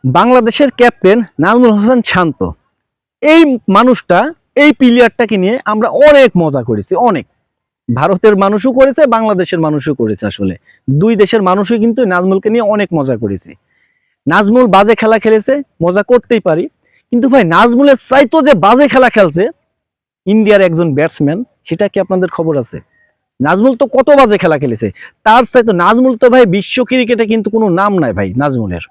বাংলাদেশের ক্যাপ্টেন নাজমুল হাসান শান্ত, এই মানুষটা, এই প্লেয়ারটাকে নিয়ে আমরা অনেক মজা করেছি, অনেক। ভারতের মানুষও করেছে, বাংলাদেশের মানুষও করেছে। আসলে দুই দেশের মানুষই কিন্তু নাজমুলকে নিয়ে অনেক মজা করেছে। নাজমুল বাজে খেলা খেলেছে, মজা করতেই পারি, কিন্তু ভাই নাজমুলের চাইতো যে বাজে খেলা খেলছে ইন্ডিয়ার একজন ব্যাটসম্যান, সেটা কি আপনাদের খবর আছে? নাজমুল তো কত বাজে খেলা খেলেছে, তার চাইতো নাজমুল তো ভাই বিশ্ব ক্রিকেটে কিন্তু কোনো নাম নাই ভাই নাজমুলের।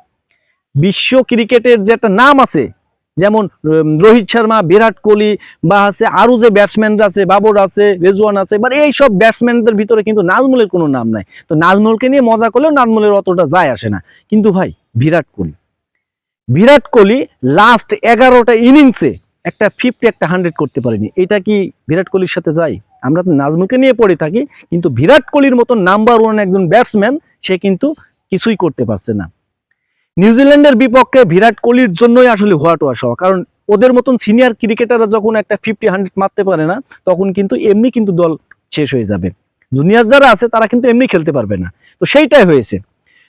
বিশ্ব ক্রিকেটের যে একটা নাম আছে, যেমন রোহিত শর্মা, বিরাট কোহলি, বা আছে আরো যে ব্যাটসম্যানরা আছে, বাবর আছে, রেজওয়ান আছে, মানে এই সব ব্যাটসম্যানদের ভিতরে কিন্তু নাজমুলের কোনো নাম নাই। তো নাজমুলকে নিয়ে মজা করলেও নাজমুলের অতটা যায় আসে না। কিন্তু ভাই বিরাট কোহলি লাস্ট 11টা ইনিংসে একটা 50 একটা 100 করতে পারেনি। এটা কি বিরাট কোহলির সাথে যায়? আমরা তো নাজমুলকে নিয়ে পড়ে থাকি, কিন্তু বিরাট কোহলির মতো নাম্বার 1 একজন ব্যাটসম্যান সে কিন্তু কিছুই করতে পারছে না। নিউজিল্যান্ডের বিপক্ষে বিরাট কোহলির জন্যই আসলে হোয়াটোয়া সহ, কারণ ওদের মতন সিনিয়র ক্রিকেটাররা যখন একটা 50-100 মারতে পারে না, তখন কিন্তু এমনি কিন্তু দল শেষ হয়ে যাবে। জুনিয়র যারা আছে তারা কিন্তু এমনি খেলতে পারবে না। তো সেইটাই হয়েছে।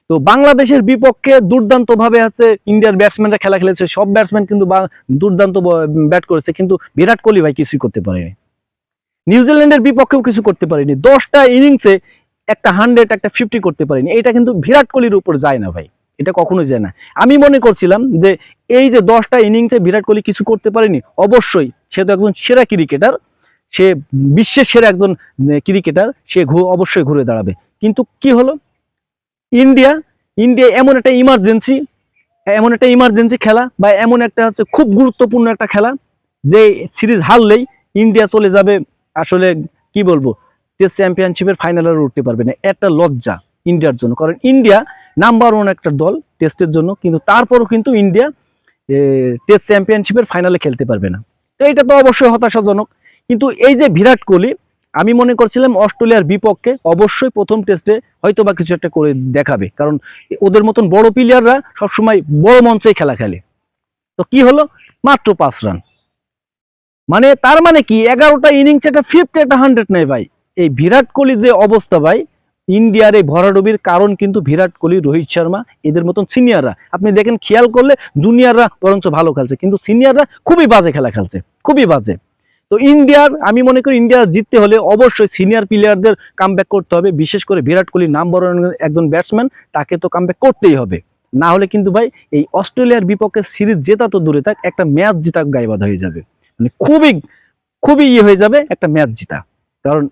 তো বাংলাদেশের বিপক্ষে দুর্দান্ত ভাবে আছে ইন্ডিয়ার ব্যাটসম্যানরা খেলা খেলেছে, সব ব্যাটসম্যান কিন্তু দুর্দান্ত ব্যাট করেছে, কিন্তু বিরাট কোহলি ভাই কিছুই করতে পারেনি। নিউজিল্যান্ডের বিপক্ষেও কিছু করতে পারেনি, 10টা ইনিংসে একটা 100 একটা 50 করতে পারেনি। এটা কিন্তু বিরাট কোহলির উপর যায় না ভাই, এটা কখনোই যায় না। আমি মনে করছিলাম যে এই যে 10টা ইনিংসে বিরাট কোহলি কিছু করতে পারেনি, অবশ্যই সে তো একজন সেরা ক্রিকেটার, সে বিশ্বের সেরা একজন ক্রিকেটার, সে অবশ্যই ঘুরে দাঁড়াবে। কিন্তু কি হলো, ইন্ডিয়া ইন্ডিয়া এমন একটা ইমার্জেন্সি খেলা, বা এমন একটা হচ্ছে খুব গুরুত্বপূর্ণ একটা খেলা, যে সিরিজ হারলেই ইন্ডিয়া চলে যাবে, আসলে কি বলবো, টেস্ট চ্যাম্পিয়নশিপের ফাইনালে উঠতে পারবে না। একটা লজ্জা ইন্ডিয়ার জন্য, কারণ ইন্ডিয়া নাম্বার 1 একটা দল টেস্টের জন্য, কিন্তু তারপরও কিন্তু ইন্ডিয়া টেস্ট চ্যাম্পিয়নশিপের ফাইনালে খেলতে পারবে না। তো এটা তো অবশ্যই হতাশাজনক। কিন্তু এই যে বিরাট কোহলি, আমি মনে করছিলাম অস্ট্রেলিয়ার বিপক্ষে অবশ্যই প্রথম টেস্টে হয়তো বা কিছু একটা করে দেখাবে, কারণ ওদের মতন বড় প্লেয়াররা সবসময় বড় মঞ্চে খেলা খেলে। তো কি হলো, মাত্র 5 রান। মানে তার মানে কি, 11টা ইনিংস একটা 50 একটা 100 নেই ভাই। এই বিরাট কোহলি যে অবস্থা ভাই, ইন্ডিয়ার এই ভরাডুবির কারণ কিন্তু বিরাট কোহলি, রোহিত শর্মা, এদের মতন সিনিয়ররা। আপনি দেখেন, খেয়াল করলে জুনিয়ররা বরঞ্চ ভালো খেলছে, কিন্তু সিনিয়ররা খুবই বাজে খেলা খেলছে, খুবই বাজে। তো আমি মনে করি ইন্ডিয়া জিততে হলে অবশ্যই সিনিয়র প্লেয়ারদের কামব্যাক করতে হবে, বিশেষ করে বিরাট কোহলি নাম্বার 1 একজন ব্যাটসম্যান, তাকে তো কামব্যাক করতেই হবে। না হলে কিন্তু ভাই এই অস্ট্রেলিয়ার বিপক্ষে সিরিজ জেতা তো দূরে থাক, একটা ম্যাচ জেতা গায়ে হয়ে যাবে। মানে খুবই খুবই হয়ে যাবে একটা ম্যাচ জিতা। কারণ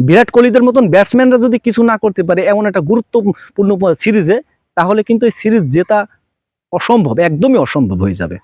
বিরাট কোহলিদের মতন ব্যাটসম্যানরা যদি কিছু না করতে পারে এমন একটা গুরুত্বপূর্ণ সিরিজে, তাহলে কিন্তু এই সিরিজ জেতা অসম্ভব, একদমই অসম্ভব হয়ে যাবে।